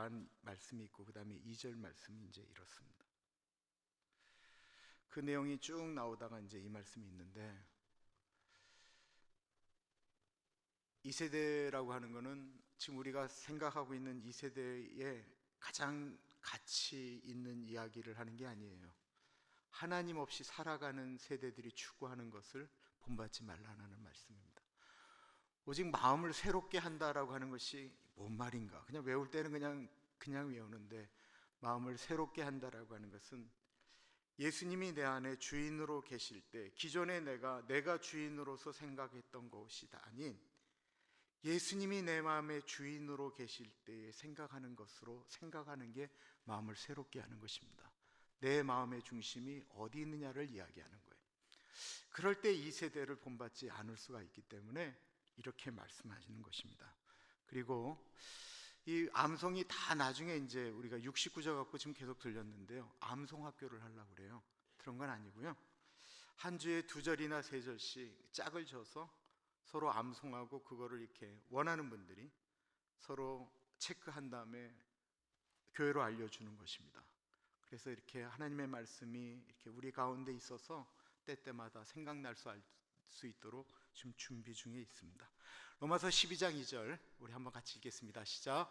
라는 말씀이 있고 그 다음에 2절 말씀이 이제 이렇습니다. 그 내용이 쭉 나오다가 이제 이 말씀이 있는데, 이 세대라고 하는 것은 지금 우리가 생각하고 있는 이 세대에 가장 가치 있는 이야기를 하는 게 아니에요. 하나님 없이 살아가는 세대들이 추구하는 것을 본받지 말라는 말씀입니다. 오직 마음을 새롭게 한다라고 하는 것이 뭔 말인가? 그냥 외울 때는 그냥 외우는데, 마음을 새롭게 한다라고 하는 것은 예수님이 내 안에 주인으로 계실 때, 기존에 내가 주인으로서 생각했던 것이 아닌 예수님이 내 마음의 주인으로 계실 때에 생각하는 게 마음을 새롭게 하는 것입니다. 내 마음의 중심이 어디 있느냐를 이야기하는 거예요. 그럴 때 이 세대를 본받지 않을 수가 있기 때문에 이렇게 말씀하시는 것입니다. 그리고 이 암송이 다 나중에 이제 우리가 69절 갖고 지금 계속 들렸는데요, 암송 학교를 하려고 그래요. 그런 건 아니고요, 한 주에 2절이나 3절씩 짝을 져서 서로 암송하고, 그거를 이렇게 원하는 분들이 서로 체크한 다음에 교회로 알려주는 것입니다. 그래서 이렇게 하나님의 말씀이 이렇게 우리 가운데 있어서 때때마다 생각날 수 있도록 지금 준비 중에 있습니다. 로마서 12장 2절 우리 한번 같이 읽겠습니다. 시작.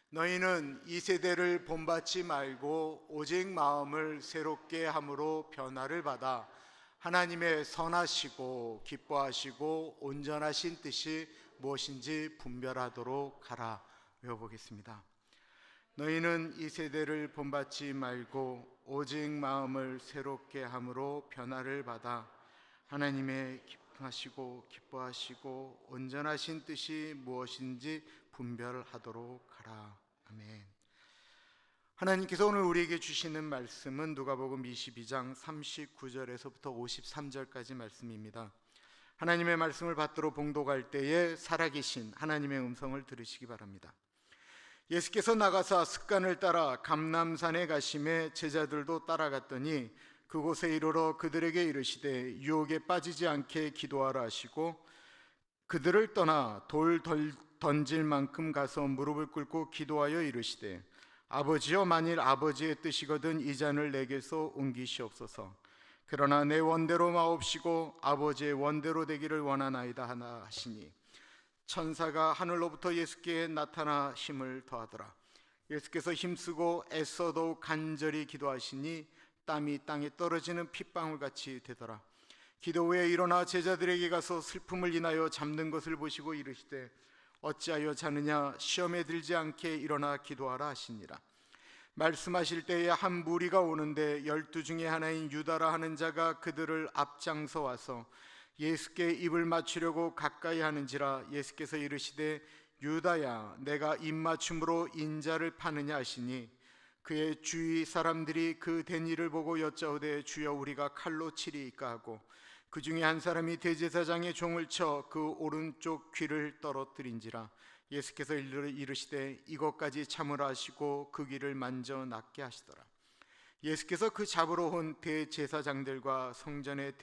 너희는 이 세대를 본받지 말고 오직 마음을 새롭게 함으로 변화를 받아 하나님의 선하시고 기뻐하시고 온전하신 뜻이 무엇인지 분별하도록 하라. 외워보겠습니다. 너희는 이 세대를 본받지 말고 오직 마음을 새롭게 함으로 변화를 받아 하나님의 기뻐하시고 기뻐하시고 온전하신 뜻이 무엇인지 분별하도록 하라. 아멘. 하나님께서 오늘 우리에게 주시는 말씀은 누가복음 22장 39절에서부터 53절까지 말씀입니다. 하나님의 말씀을 받들어 봉독할 때에 살아계신 하나님의 음성을 들으시기 바랍니다. 예수께서 나가사 습관을 따라 감람산에 가심에 제자들도 따라갔더니 그곳에 이르러 그들에게 이르시되 유혹에 빠지지 않게 기도하라 하시고, 그들을 떠나 돌 던질 만큼 가서 무릎을 꿇고 기도하여 이르시되 아버지여, 만일 아버지의 뜻이거든 이 잔을 내게서 옮기시옵소서. 그러나 내 원대로 마옵시고 아버지의 원대로 되기를 원하나이다 하나 하시니, 천사가 하늘로부터 예수께 나타나 힘을 더하더라. 예수께서 힘쓰고 애써 더욱 간절히 기도하시니 땀이 땅에 떨어지는 핏방울같이 되더라. 기도 후에 일어나 제자들에게 가서 슬픔을 인하여 잠든 것을 보시고 이르시되 어찌하여 자느냐, 시험에 들지 않게 일어나 기도하라 하시니라. 말씀하실 때에 한 무리가 오는데 12 중에 하나인 유다라 하는 자가 그들을 앞장서 와서 예수께 입을 맞추려고 가까이 하는지라. 예수께서 이르시되 유다야, 내가 입맞춤으로 인자를 파느냐 하시니, 그의 주위 사람들이 그 된 일을 보고 여짜오되 주여, 우리가 칼로 치리이까 하고, 그 중에 한 사람이 대제사장의 종을 쳐 그 오른쪽 귀를 떨어뜨린지라. 예수께서 이르시되 이것까지 참으라 하시고 그 귀를 만져 낫게 하시더라. 예수께서 그 잡으러 온 대제사장들과 성전의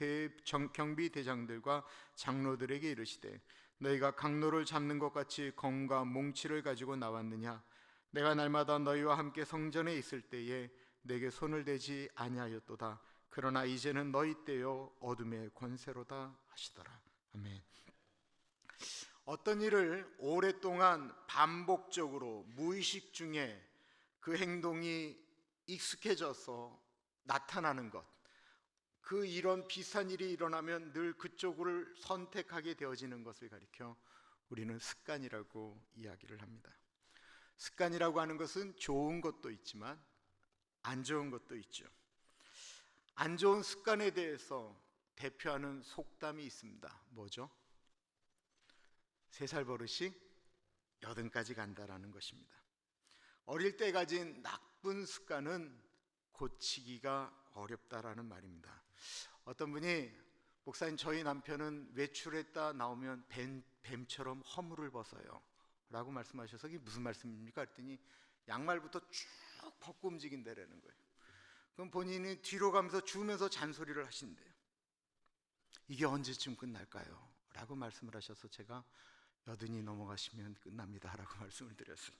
경비대장들과 장로들에게 이르시되 너희가 강로를 잡는 것 같이 검과 몽치를 가지고 나왔느냐? 내가 날마다 너희와 함께 성전에 있을 때에 내게 손을 대지 아니하였도다. 그러나 이제는 너희 때요 어둠의 권세로다 하시더라. 아멘. 어떤 일을 오랫동안 반복적으로 무의식 중에 그 행동이 익숙해져서 나타나는 것, 이런 비슷한 일이 일어나면 늘 그쪽을 선택하게 되어지는 것을 가리켜 우리는 습관이라고 이야기를 합니다. 습관이라고 하는 것은 좋은 것도 있지만 안 좋은 것도 있죠. 안 좋은 습관에 대해서 대표하는 속담이 있습니다. 뭐죠? 3살 버릇이 80까지 간다라는 것입니다. 어릴 때 가진 나쁜 습관은 고치기가 어렵다라는 말입니다. 어떤 분이 목사님, 저희 남편은 외출했다 나오면 뱀처럼 허물을 벗어요 라고 말씀하셔서 이게 무슨 말씀입니까? 그랬더니 양말부터 쭉 벗고 움직인다라는 거예요. 그럼 본인이 뒤로 가면서 주면서 잔소리를 하신대요. 이게 언제쯤 끝날까요? 라고 말씀을 하셔서 제가 80이 넘어가시면 끝납니다 라고 말씀을 드렸어요.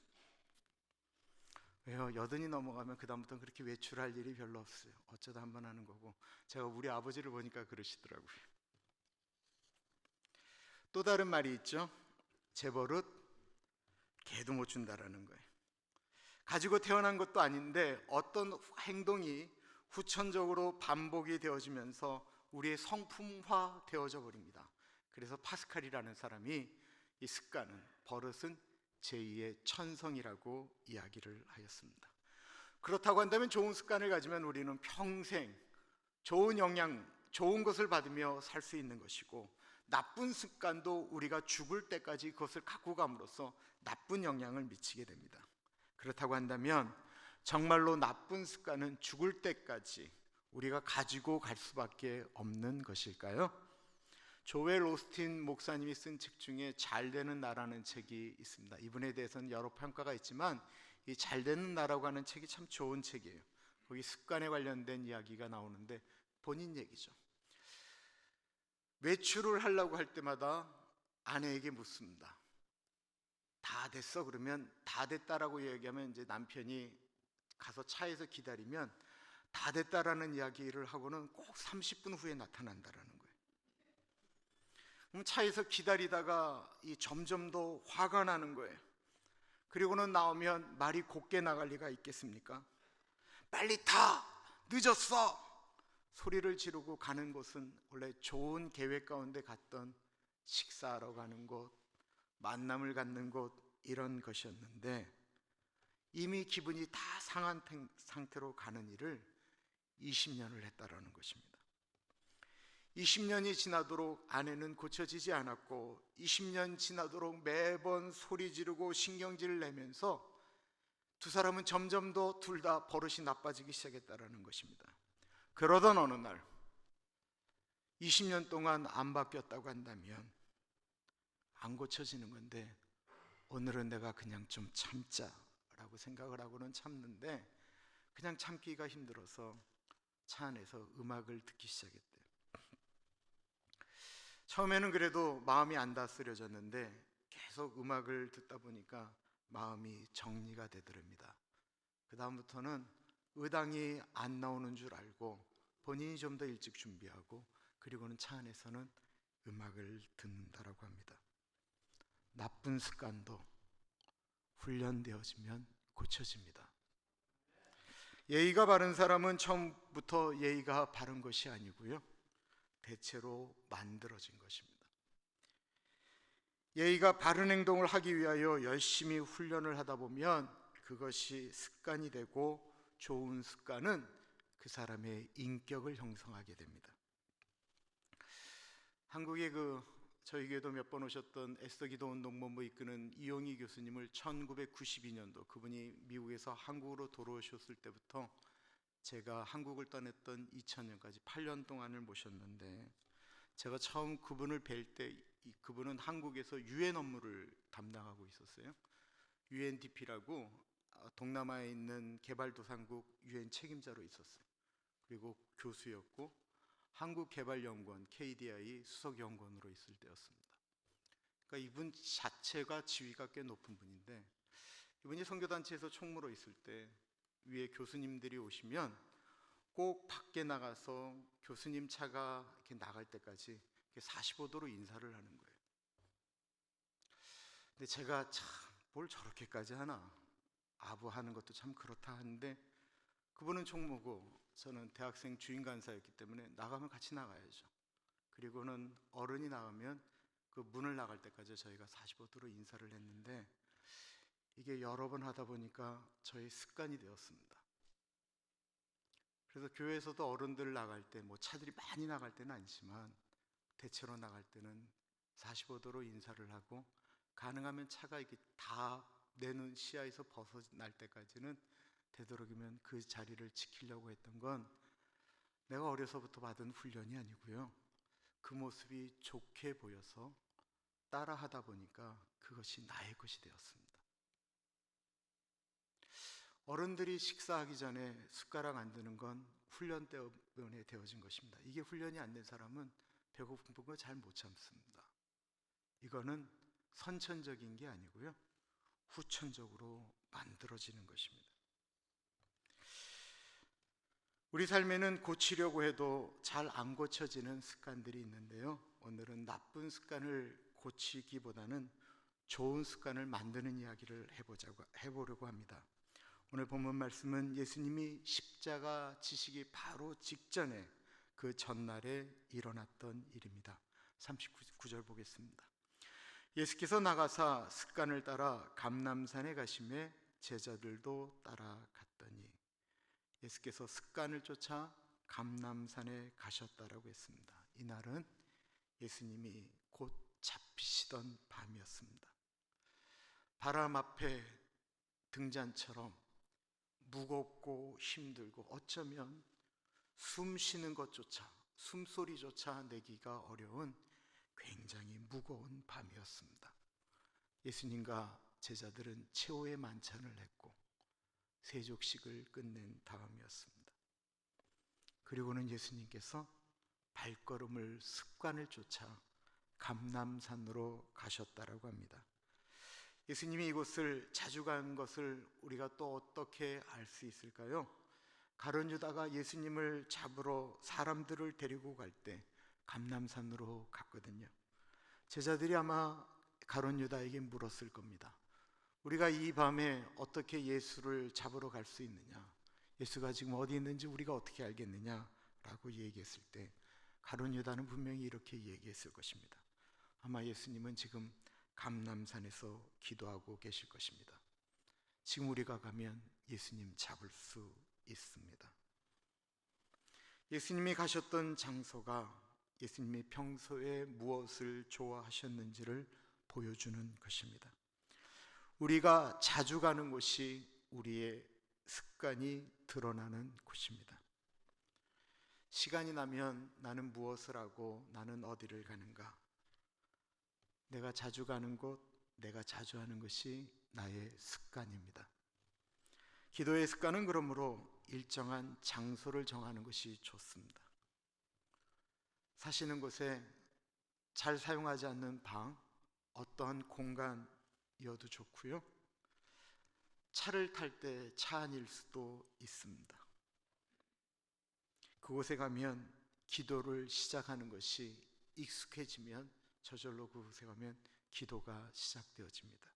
왜요? 여든이 넘어가면 그다음부터는 그렇게 외출할 일이 별로 없어요. 어쩌다 한 번 하는 거고. 제가 우리 아버지를 보니까 그러시더라고요. 또 다른 말이 있죠. 재벌은 개도 못 준다라는 거예요. 가지고 태어난 것도 아닌데 어떤 행동이 후천적으로 반복이 되어지면서 우리의 성품화 되어져 버립니다. 그래서 파스칼이라는 사람이 이 습관은, 버릇은 제2의 천성이라고 이야기를 하였습니다. 그렇다고 한다면 좋은 습관을 가지면 우리는 평생 좋은 영향, 좋은 것을 받으며 살 수 있는 것이고, 나쁜 습관도 우리가 죽을 때까지 그것을 갖고 감으로써 나쁜 영향을 미치게 됩니다. 그렇다고 한다면 정말로 나쁜 습관은 죽을 때까지 우리가 가지고 갈 수밖에 없는 것일까요? 조엘 오스틴 목사님이 쓴 책 중에 잘 되는 나라는 책이 있습니다. 이분에 대해서는 여러 평가가 있지만 이 잘 되는 나라고 하는 책이 참 좋은 책이에요. 거기 습관에 관련된 이야기가 나오는데 본인 얘기죠. 외출을 하려고 할 때마다 아내에게 묻습니다. 다 됐어? 그러면 다 됐다라고 얘기하면 이제 남편이 가서 차에서 기다리면 다 됐다라는 이야기를 하고는 꼭 30분 후에 나타난다라는 거예요. 그럼 차에서 기다리다가 점점 더 화가 나는 거예요. 그리고는 나오면 말이 곱게 나갈 리가 있겠습니까? 빨리 타! 늦었어! 소리를 지르고 가는 곳은 원래 좋은 계획 가운데 갔던 식사하러 가는 곳, 만남을 갖는 곳, 이런 것이었는데 이미 기분이 다 상한 상태로 가는 일을 20년을 했다라는 것입니다. 20년이 지나도록 아내는 고쳐지지 않았고 20년 지나도록 매번 소리 지르고 신경질을 내면서 두 사람은 점점 더 둘 다 버릇이 나빠지기 시작했다라는 것입니다. 그러던 어느 날 20년 동안 안 바뀌었다고 한다면 안 고쳐지는 건데 오늘은 내가 그냥 좀 참자라고 생각을 하고는 참는데 그냥 참기가 힘들어서 차 안에서 음악을 듣기 시작했대요. 처음에는 그래도 마음이 안 다스려졌는데 계속 음악을 듣다 보니까 마음이 정리가 되더랍니다. 그 다음부터는 의당이 안 나오는 줄 알고 본인이 좀 더 일찍 준비하고 그리고는 차 안에서는 음악을 듣는다라고 합니다. 나쁜 습관도 훈련되어지면 고쳐집니다. 예의가 바른 사람은 처음부터 예의가 바른 것이 아니고요, 대체로 만들어진 것입니다. 예의가 바른 행동을 하기 위하여 열심히 훈련을 하다 보면 그것이 습관이 되고 좋은 습관은 그 사람의 인격을 형성하게 됩니다. 한국에 저희 교회도 몇 번 오셨던 애써기도원 농본부 이끄는 이용희 교수님을 1992년도 그분이 미국에서 한국으로 돌아오셨을 때부터 제가 한국을 떠났던 2000년까지 8년 동안을 모셨는데, 제가 처음 그분을 뵐 때 그분은 한국에서 유엔 업무를 담당하고 있었어요. UNDP라고 동남아에 있는 개발도상국 유엔 책임자로 있었어요. 그리고 교수였고 한국개발연구원 KDI 수석연구원으로 있을 때였습니다. 그러니까 이분 자체가 지위가 꽤 높은 분인데, 이분이 선교단체에서 총무로 있을 때 위에 교수님들이 오시면 꼭 밖에 나가서 교수님 차가 이렇게 나갈 때까지 45도로 인사를 하는 거예요. 근데 제가 참 뭘 저렇게까지 하나, 아부하는 것도 참 그렇다 하는데, 그분은 총무고 저는 대학생 주임 간사였기 때문에 나가면 같이 나가야죠. 그리고는 어른이 나가면 그 문을 나갈 때까지 저희가 45도로 인사를 했는데, 이게 여러 번 하다 보니까 저의 습관이 되었습니다. 그래서 교회에서도 어른들 나갈 때, 차들이 많이 나갈 때는 아니지만 대체로 나갈 때는 45도로 인사를 하고, 가능하면 차가 이렇게 다 내 눈 시야에서 벗어날 때까지는 되도록이면 그 자리를 지키려고 했던 건 내가 어려서부터 받은 훈련이 아니고요, 그 모습이 좋게 보여서 따라하다 보니까 그것이 나의 것이 되었습니다. 어른들이 식사하기 전에 숟가락 안 드는 건 훈련 때문에 되어진 것입니다. 이게 훈련이 안 된 사람은 배고픈 거 잘 못 참습니다. 이거는 선천적인 게 아니고요, 후천적으로 만들어지는 것입니다. 우리 삶에는 고치려고 해도 잘 안 고쳐지는 습관들이 있는데요. 오늘은 나쁜 습관을 고치기보다는 좋은 습관을 만드는 이야기를 해보려고 합니다. 오늘 본문 말씀은 예수님이 십자가 지시기 바로 직전에 그 전날에 일어났던 일입니다. 39절 보겠습니다. 예수께서 나가사 습관을 따라 감람산에 가시매 제자들도 따라갔더니, 예수께서 습관을 쫓아 감람산에 가셨다라고 했습니다. 이날은 예수님이 곧 잡히시던 밤이었습니다. 바람 앞에 등잔처럼 무겁고 힘들고 어쩌면 숨 쉬는 것조차, 숨소리조차 내기가 어려운 굉장히 무거운 밤이었습니다. 예수님과 제자들은 최후의 만찬을 했고 세족식을 끝낸 다음이었습니다. 그리고는 예수님께서 발걸음을 습관을 쫓아 감람산으로 가셨다라고 합니다. 예수님이 이곳을 자주 간 것을 우리가 또 어떻게 알 수 있을까요? 가룟 유다가 예수님을 잡으러 사람들을 데리고 갈 때 감람산으로 갔거든요. 제자들이 아마 가룟 유다에게 물었을 겁니다. 우리가 이 밤에 어떻게 예수를 잡으러 갈 수 있느냐? 예수가 지금 어디 있는지 우리가 어떻게 알겠느냐? 라고 얘기했을 때 가룟 유다는 분명히 이렇게 얘기했을 것입니다. 아마 예수님은 지금 감람산에서 기도하고 계실 것입니다. 지금 우리가 가면 예수님 잡을 수 있습니다. 예수님이 가셨던 장소가 예수님이 평소에 무엇을 좋아하셨는지를 보여주는 것입니다. 우리가 자주 가는 곳이 우리의 습관이 드러나는 곳입니다. 시간이 나면 나는 무엇을 하고 나는 어디를 가는가? 내가 자주 가는 곳, 내가 자주 하는 것이 나의 습관입니다. 기도의 습관은 그러므로 일정한 장소를 정하는 것이 좋습니다. 사시는 곳에 잘 사용하지 않는 방, 어떠한 공간이어도 좋고요. 차를 탈 때 차 안일 수도 있습니다. 그곳에 가면 기도를 시작하는 것이 익숙해지면 저절로 그곳에 가면 기도가 시작되어집니다.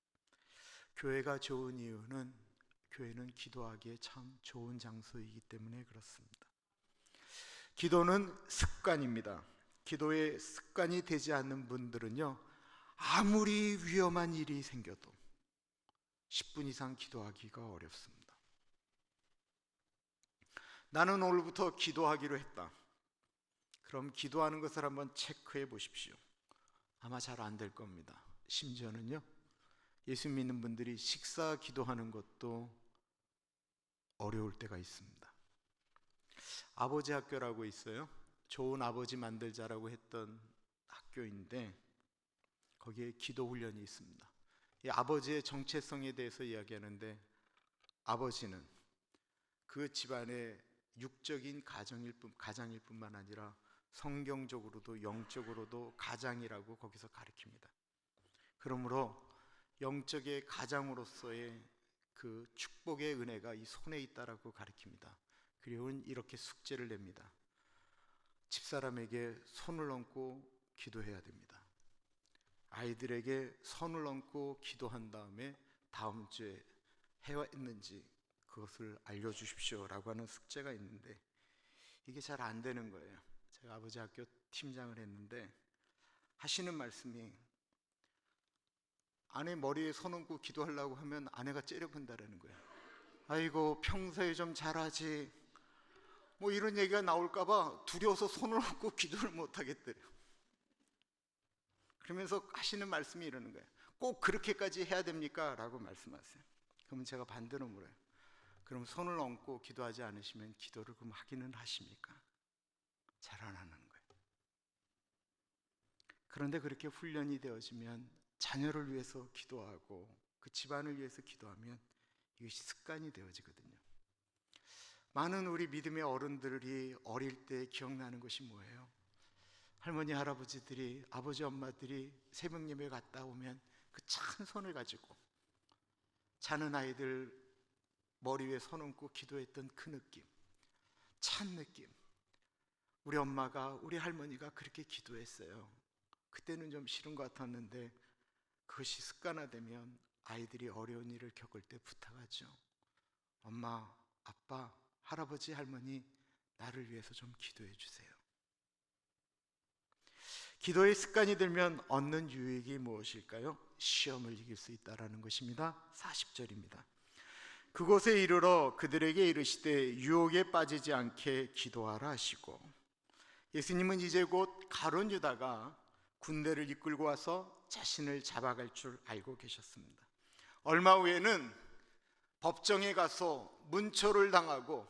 교회가 좋은 이유는 교회는 기도하기에 참 좋은 장소이기 때문에 그렇습니다. 기도는 습관입니다. 기도의 습관이 되지 않는 분들은요, 아무리 위험한 일이 생겨도 10분 이상 기도하기가 어렵습니다. 나는 오늘부터 기도하기로 했다. 그럼 기도하는 것을 한번 체크해 보십시오. 아마 잘 안 될 겁니다. 심지어는요, 예수 믿는 분들이 식사 기도하는 것도 어려울 때가 있습니다. 아버지 학교라고 있어요. 좋은 아버지 만들자라고 했던 학교인데 거기에 기도 훈련이 있습니다. 이 아버지의 정체성에 대해서 이야기하는데, 아버지는 그 집안의 육적인 가장일 뿐만 아니라 성경적으로도 영적으로도 가장이라고 거기서 가르칩니다. 그러므로 영적의 가장으로서의 그 축복의 은혜가 이 손에 있다라고 가르칩니다. 그리고 이렇게 숙제를 냅니다. 집사람에게 손을 얹고 기도해야 됩니다. 아이들에게 손을 얹고 기도한 다음에 다음 주에 해왔는지 그것을 알려주십시오 라고 하는 숙제가 있는데, 이게 잘 안 되는 거예요. 제가 아버지 학교 팀장을 했는데 하시는 말씀이, 아내 머리에 손 얹고 기도하려고 하면 아내가 째려본다라는 거예요. 아이고 평소에 좀 잘하지, 뭐 이런 얘기가 나올까봐 두려워서 손을 얹고 기도를 못 하겠대요. 그러면서 하시는 말씀이 이러는 거예요. 꼭 그렇게까지 해야 됩니까? 라고 말씀하세요. 그러면 제가 반대로 물어요. 그럼 손을 얹고 기도하지 않으시면 기도를 그럼 하기는 하십니까? 잘 안 하는 거예요. 그런데 그렇게 훈련이 되어지면 자녀를 위해서 기도하고 그 집안을 위해서 기도하면 이것이 습관이 되어지거든요. 많은 우리 믿음의 어른들이 어릴 때 기억나는 것이 뭐예요? 할머니 할아버지들이, 아버지 엄마들이 새벽 예배 갔다 오면 그 찬 손을 가지고 자는 아이들 머리 위에 손 얹고 기도했던 그 느낌, 찬 느낌. 우리 엄마가, 우리 할머니가 그렇게 기도했어요. 그때는 좀 싫은 것 같았는데 그것이 습관화되면 아이들이 어려운 일을 겪을 때 부탁하죠. 엄마, 아빠, 할아버지, 할머니, 나를 위해서 좀 기도해 주세요. 기도의 습관이 들면 얻는 유익이 무엇일까요? 시험을 이길 수 있다는 것입니다. 40절입니다. 그곳에 이르러 그들에게 이르시되 유혹에 빠지지 않게 기도하라 하시고, 예수님은 이제 곧 가룟 유다가 군대를 이끌고 와서 자신을 잡아갈 줄 알고 계셨습니다. 얼마 후에는 법정에 가서 문초를 당하고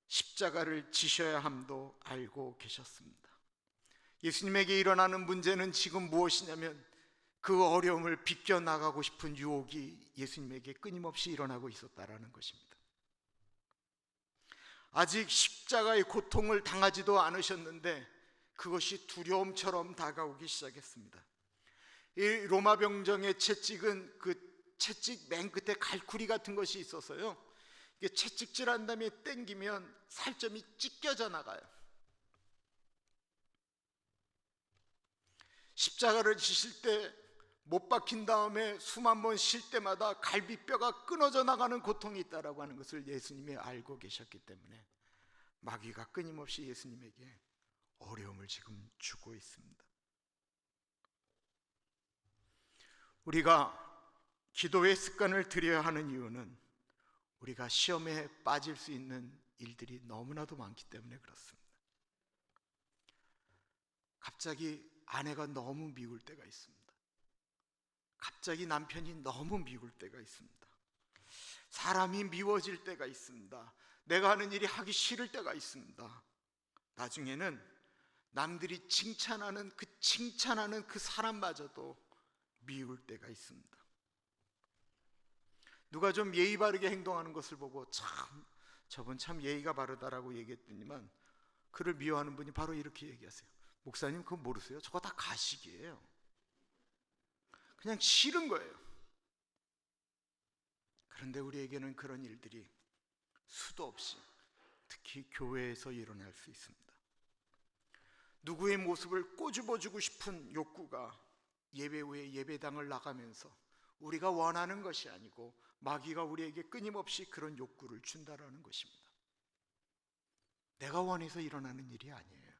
십자가를 지셔야 함도 알고 계셨습니다. 예수님에게 일어나는 문제는 지금 무엇이냐면 그 어려움을 비껴나가고 싶은 유혹이 예수님에게 끊임없이 일어나고 있었다는 것입니다. 아직 십자가의 고통을 당하지도 않으셨는데 그것이 두려움처럼 다가오기 시작했습니다. 이 로마 병정의 채찍은 그 채찍 맨 끝에 갈쿠리 같은 것이 있어서요, 이게 채찍질한 다음에 당기면 살점이 찢겨져 나가요. 십자가를 지실 때 못 박힌 다음에 숨 한 번 쉴 때마다 갈비뼈가 끊어져 나가는 고통이 있다라고 하는 것을 예수님이 알고 계셨기 때문에 마귀가 끊임없이 예수님에게 어려움을 지금 주고 있습니다. 우리가 기도의 습관을 들여야 하는 이유는 우리가 시험에 빠질 수 있는 일들이 너무나도 많기 때문에 그렇습니다. 갑자기 아내가 너무 미울 때가 있습니다. 갑자기 남편이 너무 미울 때가 있습니다. 사람이 미워질 때가 있습니다. 내가 하는 일이 하기 싫을 때가 있습니다. 나중에는 남들이 칭찬하는 그 사람마저도 미울 때가 있습니다. 누가 좀 예의 바르게 행동하는 것을 보고 저분 참 예의가 바르다라고 얘기했더니만 그를 미워하는 분이 바로 이렇게 얘기하세요. 목사님 그거 모르세요? 저거 다 가식이에요. 그냥 싫은 거예요. 그런데 우리에게는 그런 일들이 수도 없이 특히 교회에서 일어날 수 있습니다. 누구의 모습을 꼬집어주고 싶은 욕구가 예배 후에 예배당을 나가면서 우리가 원하는 것이 아니고 마귀가 우리에게 끊임없이 그런 욕구를 준다라는 것입니다. 내가 원해서 일어나는 일이 아니에요.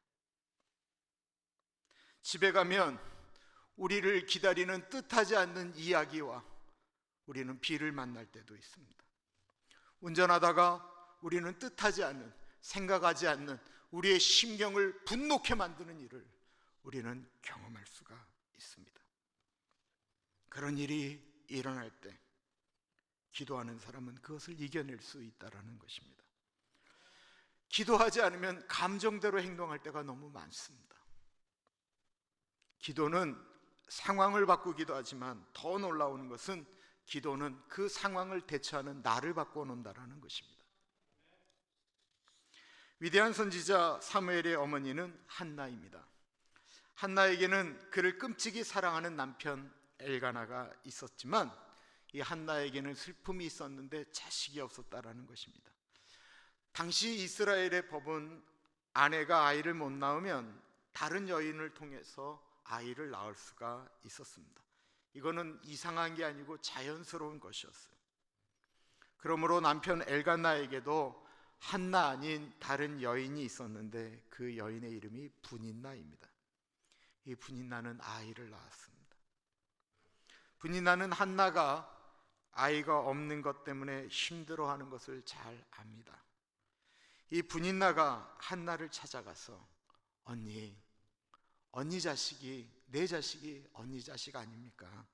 집에 가면 우리를 기다리는 뜻하지 않는 이야기와 우리는 비를 만날 때도 있습니다. 운전하다가 우리는 뜻하지 않는, 생각하지 않는 우리의 심경을 분노케 만드는 일을 우리는 경험할 수가 있습니다. 그런 일이 일어날 때 기도하는 사람은 그것을 이겨낼 수 있다는 것입니다. 기도하지 않으면 감정대로 행동할 때가 너무 많습니다. 기도는 상황을 바꾸기도 하지만 더 놀라운 것은 기도는 그 상황을 대처하는 나를 바꿔놓는다는 것입니다. 위대한 선지자 사무엘의 어머니는 한나입니다. 한나에게는 그를 끔찍이 사랑하는 남편 엘가나가 있었지만 이 한나에게는 슬픔이 있었는데 자식이 없었다라는 것입니다. 당시 이스라엘의 법은 아내가 아이를 못 낳으면 다른 여인을 통해서 아이를 낳을 수가 있었습니다. 이거는 이상한 게 아니고 자연스러운 것이었어요. 그러므로 남편 엘가나에게도 한나 아닌 다른 여인이 있었는데 그 여인의 이름이 분인나입니다. 이 분인나는 아이를 낳았습니다. 분인나는 한나가 아이가 없는 것 때문에 힘들어하는 것을 잘 압니다. 이 분인나가 한나를 찾아가서 언니 자식이, 내 자식이 언니 자식 아닙니까?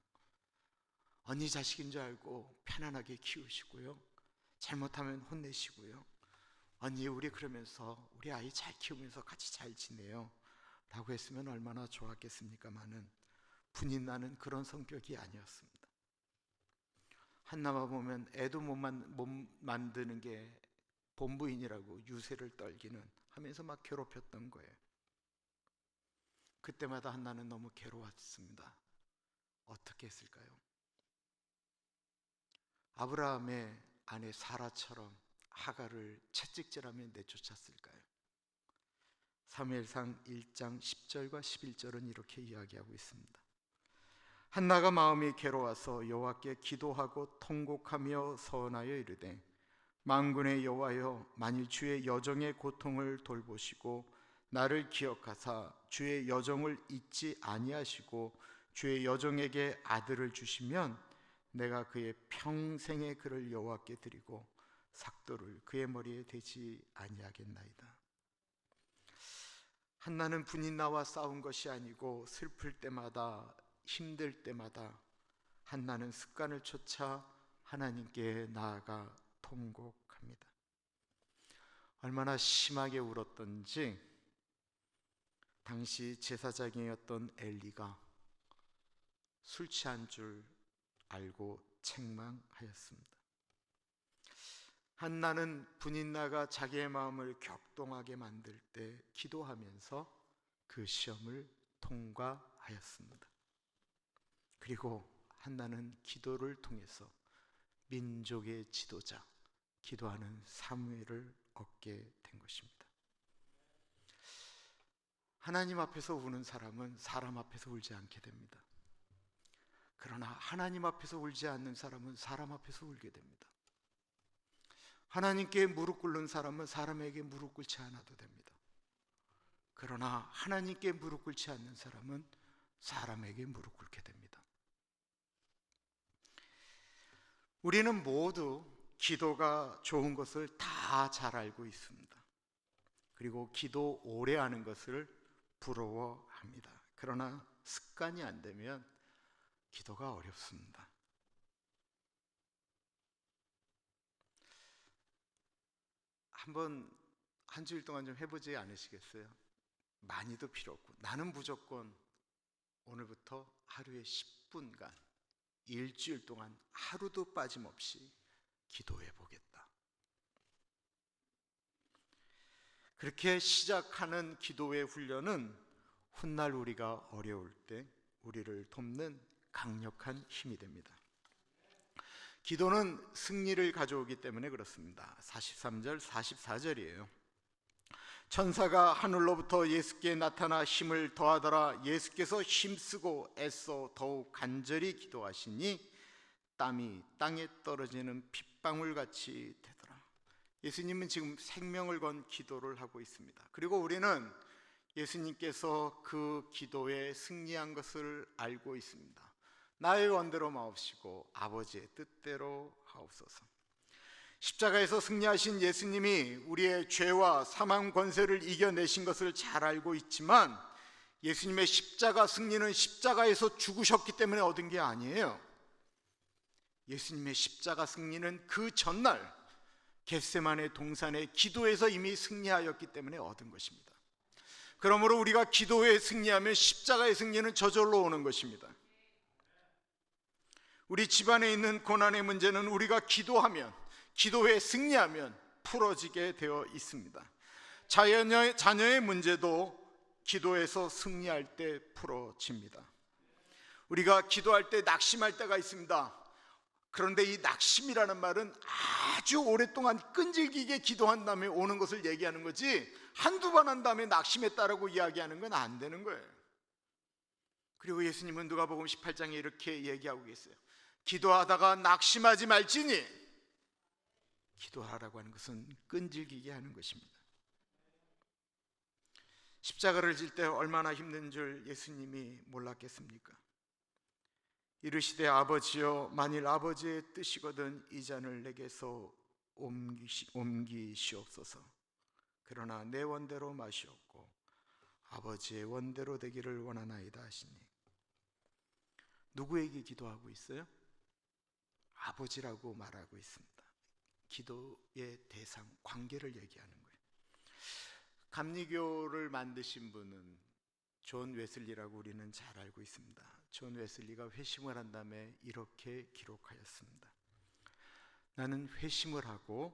언니 자식인 줄 알고 편안하게 키우시고요, 잘못하면 혼내시고요, 언니 우리 그러면서 우리 아이 잘 키우면서 같이 잘 지내요 라고 했으면 얼마나 좋았겠습니까마는 분인나는 그런 성격이 아니었습니다. 한나만 보면 애도 못 만드는 게 본부인이라고 유세를 떨기는 하면서 막 괴롭혔던 거예요. 그때마다 한나는 너무 괴로웠습니다. 어떻게 했을까요? 아브라함의 아내 사라처럼 하갈을 채찍질하며 내쫓았을까요? 사무엘상 1장 10절과 11절은 이렇게 이야기하고 있습니다. 한나가 마음이 괴로워서 여호와께 기도하고 통곡하며 서원하여 이르되 만군의 여호와여, 만일 주의 여정의 고통을 돌보시고 나를 기억하사 주의 여정을 잊지 아니하시고 주의 여정에게 아들을 주시면 내가 그의 평생의 그를 여호와께 드리고 삭도를 그의 머리에 대지 아니하겠나이다. 한나는 분인나와 싸운 것이 아니고 슬플 때마다 힘들 때마다 한나는 습관을 쫓아 하나님께 나아가 통곡합니다. 얼마나 심하게 울었던지 당시 제사장이었던 엘리가 술 취한 줄 알고 책망하였습니다. 한나는 분인나가 자기의 마음을 격동하게 만들 때 기도하면서 그 시험을 통과하였습니다. 그리고 한나는 기도를 통해서 민족의 지도자, 기도하는 사무엘을 얻게 된 것입니다. 하나님 앞에서 우는 사람은 사람 앞에서 울지 않게 됩니다. 그러나 하나님 앞에서 울지 않는 사람은 사람 앞에서 울게 됩니다. 하나님께 무릎 꿇는 사람은 사람에게 무릎 꿇지 않아도 됩니다. 그러나 하나님께 무릎 꿇지 않는 사람은 사람에게 무릎 꿇게 됩니다. 우리는 모두 기도가 좋은 것을 다 잘 알고 있습니다. 그리고 기도 오래 하는 것을 부러워합니다. 그러나 습관이 안 되면 기도가 어렵습니다. 한번 한 주일 동안 좀 해보지 않으시겠어요? 많이도 필요 없고 나는 무조건 오늘부터 하루에 10분간 일주일 동안 하루도 빠짐없이 기도해 보겠다. 그렇게 시작하는 기도의 훈련은 훗날 우리가 어려울 때 우리를 돕는 강력한 힘이 됩니다. 기도는 승리를 가져오기 때문에 그렇습니다. 43절, 44절이에요. 천사가 하늘로부터 예수께 나타나 힘을 더하더라. 예수께서 힘쓰고 애써 더욱 간절히 기도하시니 땀이 땅에 떨어지는 빗방울같이 되더라. 예수님은 지금 생명을 건 기도를 하고 있습니다. 그리고 우리는 예수님께서 그 기도에 승리한 것을 알고 있습니다. 나의 원대로 마옵시고 아버지의 뜻대로 하옵소서. 십자가에서 승리하신 예수님이 우리의 죄와 사망 권세를 이겨내신 것을 잘 알고 있지만 예수님의 십자가 승리는 십자가에서 죽으셨기 때문에 얻은 게 아니에요. 예수님의 십자가 승리는 그 전날 겟세마네 동산의 기도에서 이미 승리하였기 때문에 얻은 것입니다. 그러므로 우리가 기도에 승리하면 십자가의 승리는 저절로 오는 것입니다. 우리 집안에 있는 고난의 문제는 우리가 기도하면, 기도에 승리하면 풀어지게 되어 있습니다. 자녀의 문제도 기도에서 승리할 때 풀어집니다. 우리가 기도할 때 낙심할 때가 있습니다. 그런데 이 낙심이라는 말은 아주 오랫동안 끈질기게 기도한 다음에 오는 것을 얘기하는 거지, 한두 번 한 다음에 낙심했다라고 이야기하는 건 안 되는 거예요. 그리고 예수님은 누가복음 18장에 이렇게 얘기하고 계세요. 기도하다가 낙심하지 말지니. 기도하라고 하는 것은 끈질기게 하는 것입니다. 십자가를 질 때 얼마나 힘든 줄 예수님이 몰랐겠습니까? 이르시되 아버지여, 만일 아버지의 뜻이거든 이 잔을 내게서 옮기시옵소서. 그러나 내 원대로 마시옵고 아버지의 원대로 되기를 원하나이다 하시니. 누구에게 기도하고 있어요? 아버지라고 말하고 있습니다. 기도의 대상, 관계를 얘기하는 거예요. 감리교를 만드신 분은 존 웨슬리라고 우리는 잘 알고 있습니다. 존 웨슬리가 회심을 한 다음에 이렇게 기록하였습니다. 나는 회심을 하고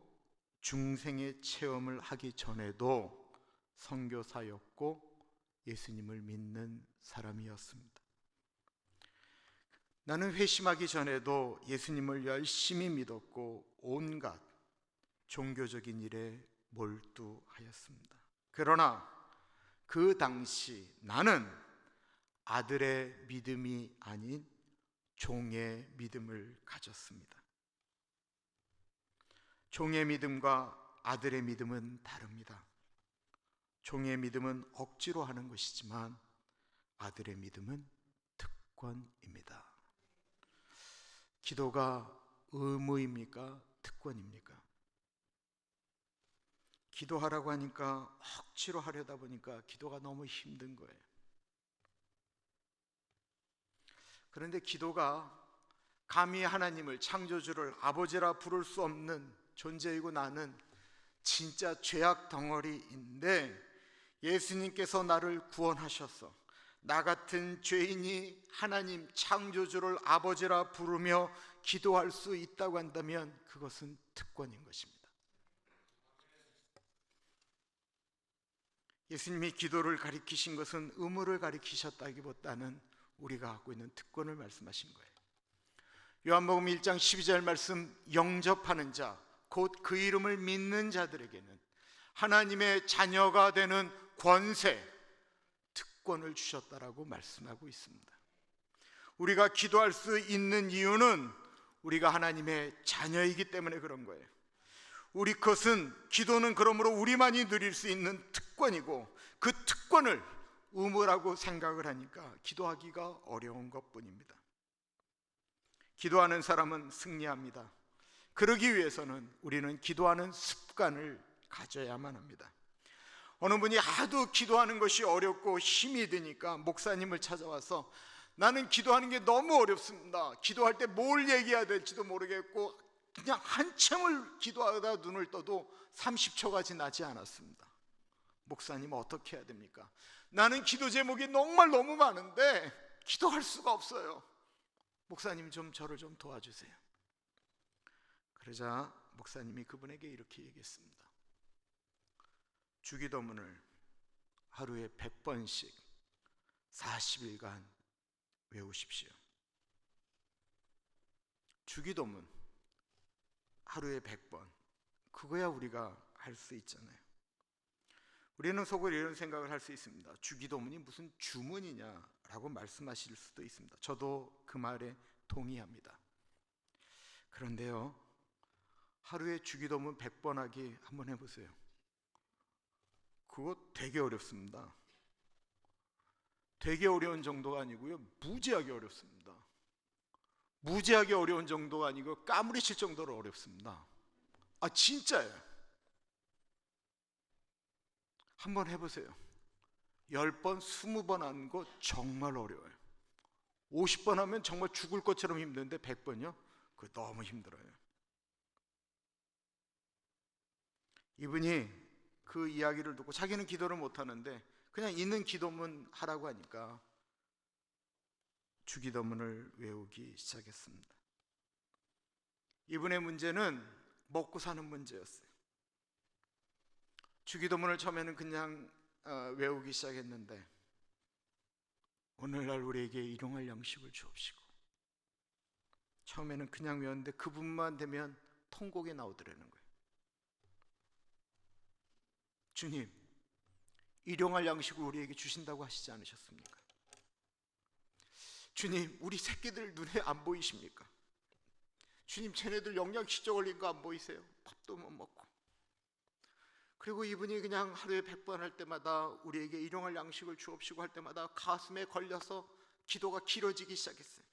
중생의 체험을 하기 전에도 선교사였고 예수님을 믿는 사람이었습니다. 나는 회심하기 전에도 예수님을 열심히 믿었고 온갖 종교적인 일에 몰두하였습니다. 그러나 그 당시 나는 아들의 믿음이 아닌 종의 믿음을 가졌습니다. 종의 믿음과 아들의 믿음은 다릅니다. 종의 믿음은 억지로 하는 것이지만 아들의 믿음은 특권입니다. 기도가 의무입니까? 특권입니까? 기도하라고 하니까 억지로 하려다 보니까 기도가 너무 힘든 거예요. 그런데 기도가 감히 하나님을, 창조주를 아버지라 부를 수 없는 존재이고 나는 진짜 죄악 덩어리인데 예수님께서 나를 구원하셔서 나 같은 죄인이 하나님 창조주를 아버지라 부르며 기도할 수 있다고 한다면 그것은 특권인 것입니다. 예수님이 기도를 가리키신 것은 의무를 가리키셨다기보다는 우리가 갖고 있는 특권을 말씀하신 거예요. 요한복음 1장 12절 말씀, 영접하는 자, 곧 그 이름을 믿는 자들에게는 하나님의 자녀가 되는 권세, 특권을 주셨다라고 말씀하고 있습니다. 우리가 기도할 수 있는 이유는 우리가 하나님의 자녀이기 때문에 그런 거예요. 우리 것은, 기도는 그러므로 우리만이 누릴 수 있는 특권이고 그 특권을 의무라고 생각을 하니까 기도하기가 어려운 것뿐입니다. 기도하는 사람은 승리합니다. 그러기 위해서는 우리는 기도하는 습관을 가져야만 합니다. 어느 분이 하도 기도하는 것이 어렵고 힘이 드니까 목사님을 찾아와서 나는 기도하는 게 너무 어렵습니다. 기도할 때 뭘 얘기해야 될지도 모르겠고 그냥 한참을 기도하다 눈을 떠도 30초가 지나지 않았습니다. 목사님 어떻게 해야 됩니까? 나는 기도 제목이 정말 너무 많은데 기도할 수가 없어요. 목사님 좀 저를 좀 도와주세요. 그러자 목사님이 그분에게 이렇게 얘기했습니다. 주기도문을 하루에 100번씩 40일간 외우십시오. 주기도문 하루에 100번, 그거야 우리가 할 수 있잖아요. 우리는 속으로 이런 생각을 할 수 있습니다. 주기도문이 무슨 주문이냐라고 말씀하실 수도 있습니다. 저도 그 말에 동의합니다. 그런데요, 하루에 주기도문 100번 하기 한번 해보세요. 그거 되게 어렵습니다. 되게 어려운 정도가 아니고요, 무지하게 어렵습니다. 무지하게 어려운 정도가 아니고 까무리칠 정도로 어렵습니다. 아, 진짜예요. 한번 해보세요. 10번, 20번 하는 거 정말 어려워요. 50번 하면 정말 죽을 것처럼 힘든데 100번이요? 그거 너무 힘들어요. 이분이 그 이야기를 듣고 자기는 기도를 못하는데 그냥 있는 기도문 하라고 하니까 주기도문을 외우기 시작했습니다. 이분의 문제는 먹고 사는 문제였어요. 주기도문을 처음에는 그냥 외우기 시작했는데 오늘날 우리에게 일용할 양식을 주옵시고, 처음에는 그냥 외웠는데 그분만 되면 통곡이 나오더라는 거예요. 주님, 일용할 양식을 우리에게 주신다고 하시지 않으셨습니까? 주님, 우리 새끼들 눈에 안 보이십니까? 주님, 쟤네들 영양실조 걸린 거 안 보이세요? 밥도 못 먹고. 그리고 이분이 그냥 하루에 100번 할 때마다 우리에게 일용할 양식을 주옵시고 할 때마다 가슴에 걸려서 기도가 길어지기 시작했어요.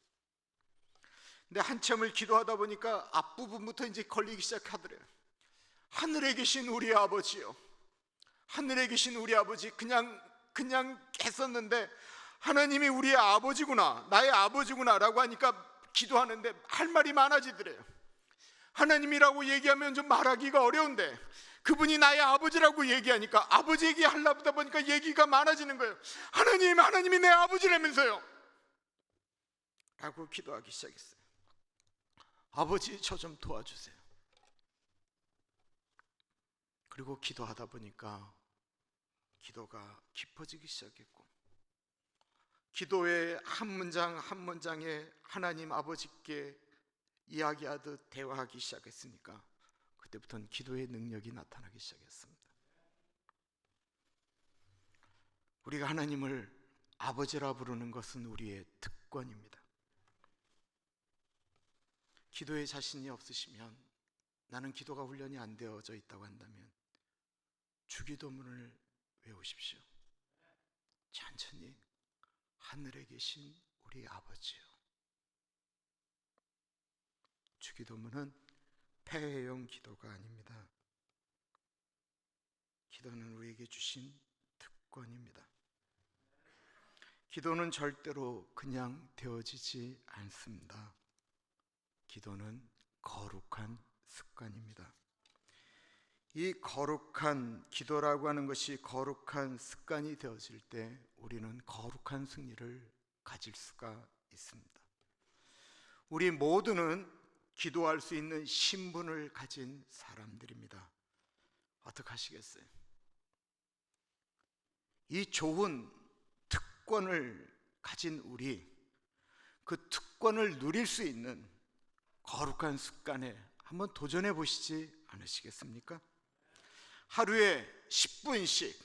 근데 한참을 기도하다 보니까 앞부분부터 이제 걸리기 시작하더래요. 하늘에 계신 우리 아버지요, 하늘에 계신 우리 아버지, 그냥 했었는데 하나님이 우리의 아버지구나, 나의 아버지구나 라고 하니까 기도하는데 할 말이 많아지더래요. 하나님이라고 얘기하면 좀 말하기가 어려운데 그분이 나의 아버지라고 얘기하니까 아버지 얘기하려다 보니까 얘기가 많아지는 거예요. 하나님이 내 아버지라면서요 라고 기도하기 시작했어요. 아버지, 저 좀 도와주세요. 그리고 기도하다 보니까 기도가 깊어지기 시작했고, 기도의 한 문장 한 문장에 하나님 아버지께 이야기하듯 대화하기 시작했으니까 그 그때부터는 기도의 능력이 나타나기 시작했습니다. 우리가 하나님을 아버지라 부르는 것은 우리의 특권입니다. 기도에 자신이 없으시면, 나는 기도가 훈련이 안 되어져 있다고 한다면 주기도문을 외우십시오. 천천히. 하늘에 계신 우리 아버지요. 주기도문은 폐회용 기도가 아닙니다. 기도는 우리에게 주신 특권입니다. 기도는 절대로 그냥 되어지지 않습니다. 기도는 거룩한 습관입니다. 이 거룩한 기도라고 하는 것이 거룩한 습관이 되어질 때 우리는 거룩한 승리를 가질 수가 있습니다. 우리 모두는 기도할 수 있는 신분을 가진 사람들입니다. 어떻게 하시겠어요? 이 좋은 특권을 가진 우리, 그 특권을 누릴 수 있는 거룩한 습관에 한번 도전해 보시지 않으시겠습니까? 하루에 10분씩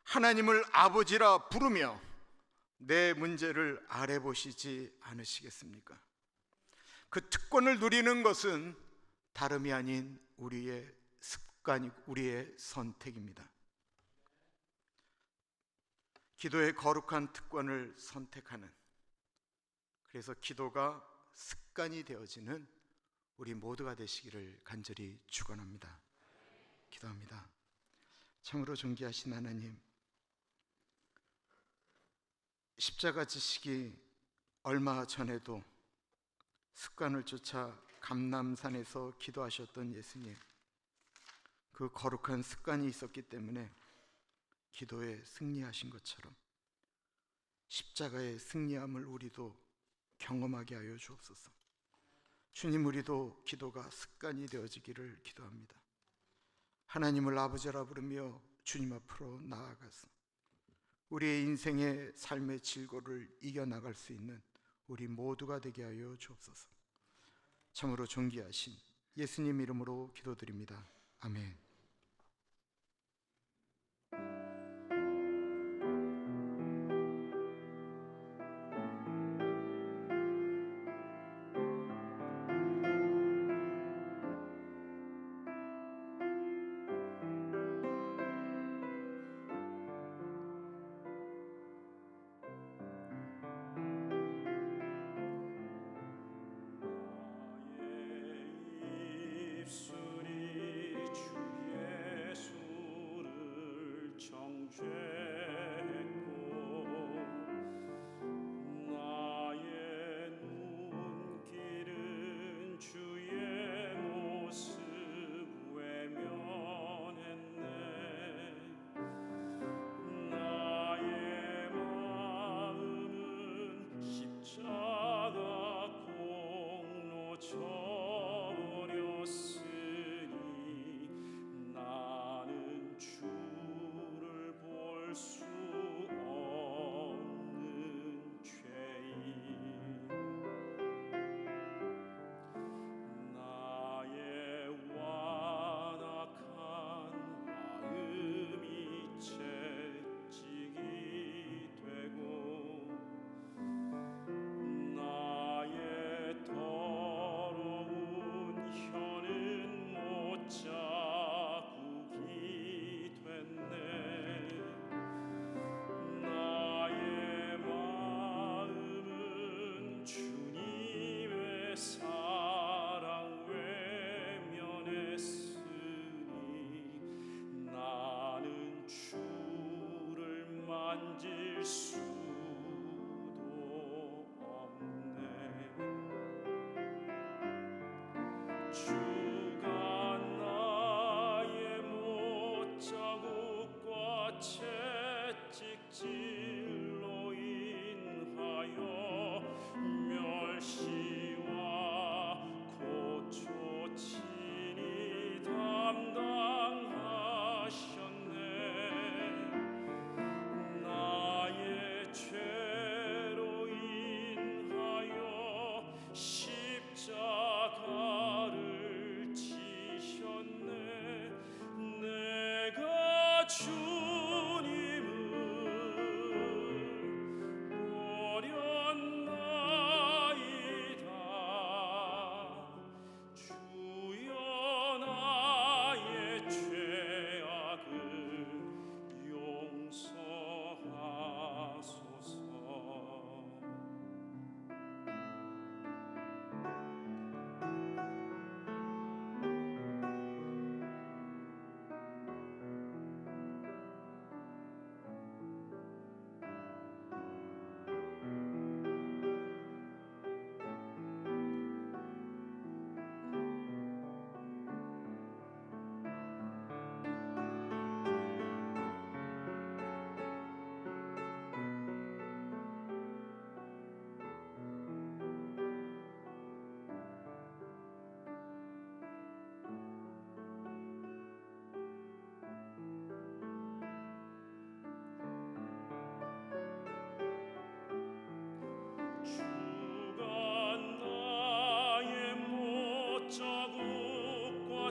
하나님을 아버지라 부르며 내 문제를 알아보시지 않으시겠습니까? 그 특권을 누리는 것은 다름이 아닌 우리의 습관이, 우리의 선택입니다. 기도의 거룩한 특권을 선택하는, 그래서 기도가 습관이 되어지는 우리 모두가 되시기를 간절히 축원합니다. 기도합니다. 참으로 존귀하신 하나님, 십자가 지시기 얼마 전에도 습관을 쫓아 감람산에서 기도하셨던 예수님, 그 거룩한 습관이 있었기 때문에 기도에 승리하신 것처럼 십자가의 승리함을 우리도 경험하게 하여 주옵소서. 주님, 우리도 기도가 습관이 되어지기를 기도합니다. 하나님을 아버지라 부르며 주님 앞으로 나아가서 우리의 인생의 삶의 질고를 이겨나갈 수 있는 우리 모두가 되게 하여 주옵소서. 참으로 존귀하신 예수님 이름으로 기도드립니다. 아멘. 십자가를 지셨네.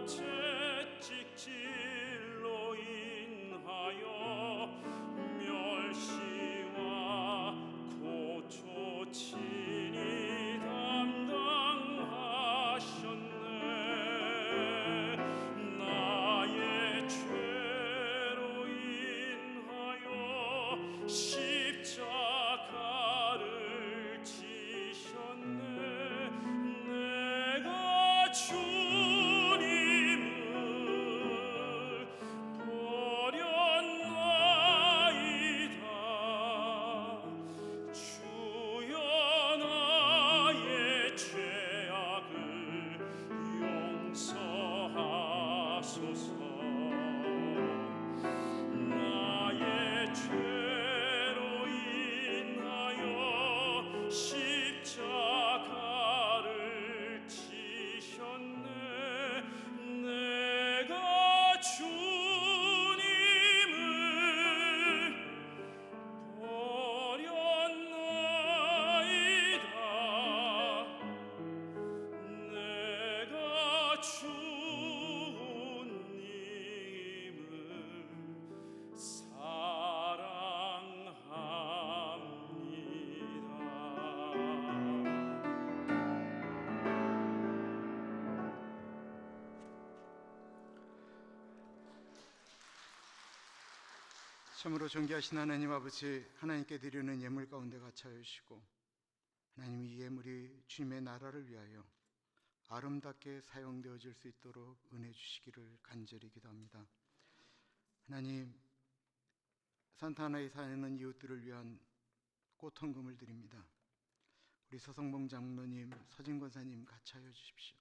채찍질로 인하여 멸시와 고초 친히 담당하셨네. 나의 죄로 인하여 십자가를 지셨네. 내가 주님을 버렸나이다. 주여 나의 죄악을 용서하소서. 나의 죄로 인하여 십자가를 지셨네. 내가 주님을 버렸나이다. 내가 주님을 참으로 존귀하신 하나님 아버지, 하나님께 드리는 예물 가운데 갇혀 주시고 하나님, 이 예물이 주님의 나라를 위하여 아름답게 사용되어질 수 있도록 은혜 주시기를 간절히 기도합니다. 하나님, 산타나에 사는 이웃들을 위한 꽃헌금을 드립니다. 우리 서성봉 장로님, 서진 권사님 같이하여 주십시오.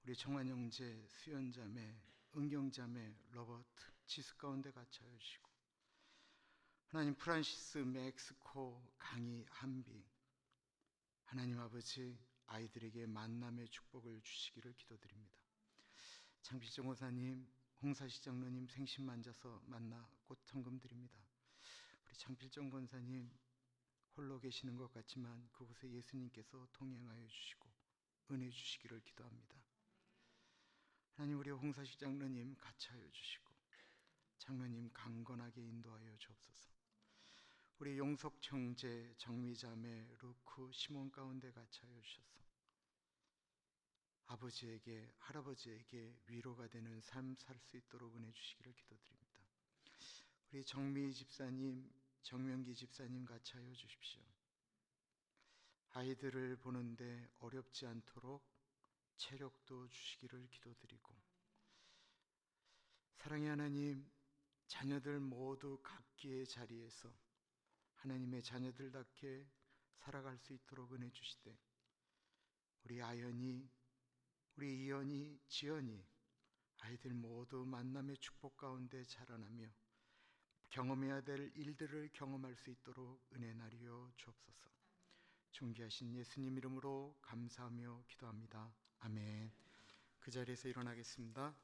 우리 청환 형제, 수연 자매, 은경 자매, 로버트, 지수 가운데 같이하여 주시고 하나님, 프란시스, 멕시코, 강희, 한비, 하나님 아버지, 아이들에게 만남의 축복을 주시기를 기도드립니다. 장필정 호사님, 홍사시 장로님 생신 만져서 만나 꽃헌금 드립니다. 우리 장필정 권사님 홀로 계시는 것 같지만 그곳에 예수님께서 동행하여 주시고 은혜 주시기를 기도합니다. 하나님, 우리 홍사시 장로님 같이하여 주시고 장로님 강건하게 인도하여 주옵소서. 우리 용석 형제, 정미자매, 루크, 시몬 가운데 같이하여 주셔서 아버지에게, 할아버지에게 위로가 되는 삶 살 수 있도록 은혜 주시기를 기도드립니다. 우리 정미 집사님, 정명기 집사님 같이하여 주십시오. 아이들을 보는데 어렵지 않도록 체력도 주시기를 기도드리고, 사랑의 하나님, 자녀들 모두 각기의 자리에서 하나님의 자녀들답게 살아갈 수 있도록 은혜 주시되, 우리 아연이, 우리 이연이, 지연이 아이들 모두 만남의 축복 가운데 자라나며 경험해야 될 일들을 경험할 수 있도록 은혜 나리여 주옵소서. 존귀하신 예수님 이름으로 감사하며 기도합니다. 아멘. 그 자리에서 일어나겠습니다.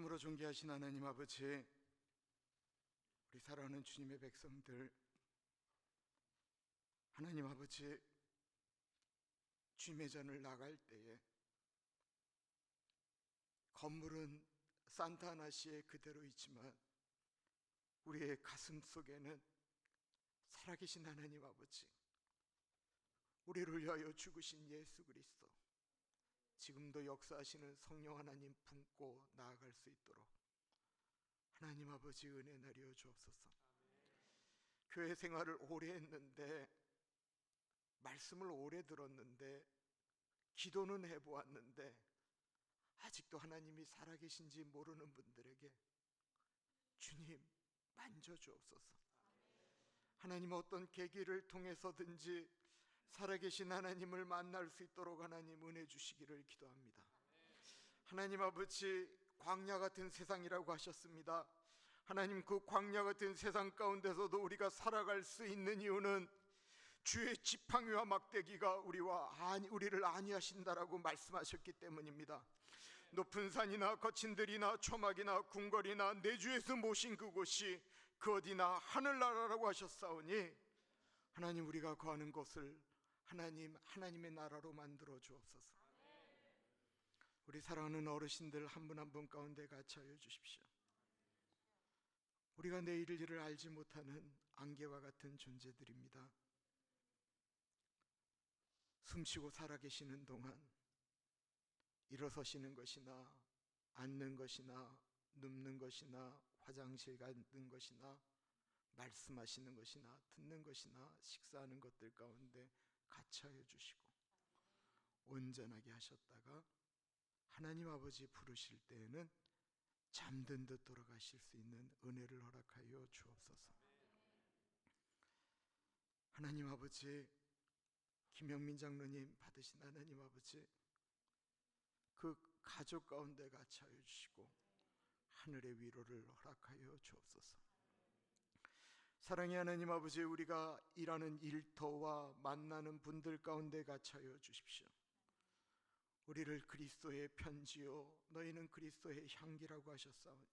참으로 존귀하신 하나님 아버지, 우리 사랑하는 주님의 백성들, 하나님 아버지, 주님의 전을 나갈 때에 건물은 산타하나시에 그대로 있지만 우리의 가슴 속에는 살아계신 하나님 아버지, 우리를 위하여 죽으신 예수 그리스도, 지금도 역사하시는 성령 하나님 품고 나아갈 수 있도록 하나님 아버지 은혜 내려 주옵소서. 교회 생활을 오래 했는데, 말씀을 오래 들었는데, 기도는 해보았는데 아직도 하나님이 살아계신지 모르는 분들에게 주님 만져주옵소서. 하나님 어떤 계기를 통해서든지 살아계신 하나님을 만날 수 있도록 하나님 은혜 주시기를 기도합니다. 하나님 아버지, 광야 같은 세상이라고 하셨습니다. 하나님, 그 광야 같은 세상 가운데서도 우리가 살아갈 수 있는 이유는 주의 지팡이와 막대기가 우리를 안위하신다라고 말씀하셨기 때문입니다. 높은 산이나 거친 들이나 초막이나 궁궐이나 내주에서 모신 그곳이 그 어디나 하늘나라라고 하셨사오니 하나님, 우리가 거하는 곳을 하나님의 나라로 만들어 주옵소서. 우리 사랑하는 어르신들 한 분 한 분 가운데 같이 하여 주십시오. 우리가 내일을 일을 알지 못하는 안개와 같은 존재들입니다. 숨쉬고 살아계시는 동안 일어서시는 것이나 앉는 것이나 눕는 것이나 화장실 가는 것이나 말씀하시는 것이나 듣는 것이나 식사하는 것들 가운데 같이 하여 주시고 온전하게 하셨다가 하나님 아버지 부르실 때에는 잠든 듯 돌아가실 수 있는 은혜를 허락하여 주옵소서. 하나님 아버지, 김영민 장로님 받으신 하나님 아버지, 그 가족 가운데 같이 하여 주시고 하늘의 위로를 허락하여 주옵소서. 사랑의 하나님 아버지, 우리가 일하는 일터와 만나는 분들 가운데 같이 하여 주십시오. 우리를 그리스도의 편지요 너희는 그리스도의 향기라고 하셨사오니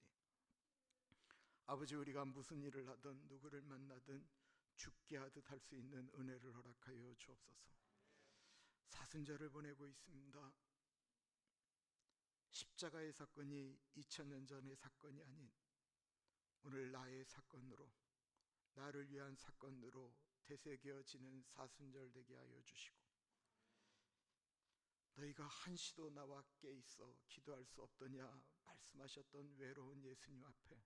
아버지, 우리가 무슨 일을 하든 누구를 만나든 죽게 하듯 할 수 있는 은혜를 허락하여 주옵소서. 사순절을 보내고 있습니다. 십자가의 사건이 2000년 전의 사건이 아닌 오늘 나의 사건으로, 나를 위한 사건으로 되새겨지는 사순절 되게 하여 주시고, 너희가 한시도 나와 깨 있어 기도할 수 없더냐 말씀하셨던 외로운 예수님 앞에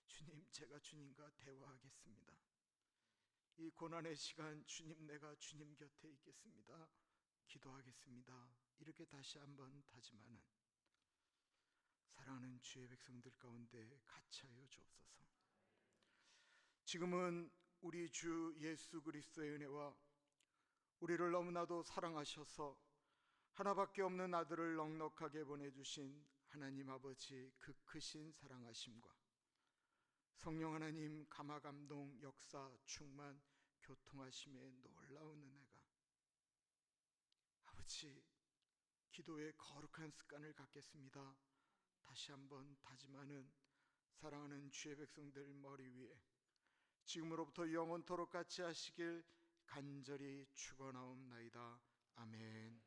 주님, 제가 주님과 대화하겠습니다. 이 고난의 시간 주님, 내가 주님 곁에 있겠습니다. 기도하겠습니다. 이렇게 다시 한번 다짐하는 사랑하는 주의 백성들 가운데 같이 하여 주옵소서. 지금은 우리 주 예수 그리스도의 은혜와 우리를 너무나도 사랑하셔서 하나밖에 없는 아들을 넉넉하게 보내주신 하나님 아버지 그 크신 사랑하심과 성령 하나님 감화감동 역사 충만 교통하심의 놀라운 은혜가 아버지, 기도의 거룩한 습관을 갖겠습니다. 다시 한번 다짐하는 사랑하는 주의 백성들 머리 위에 지금으로부터 영원토록 같이 하시길 간절히 축원하옵나이다. 아멘.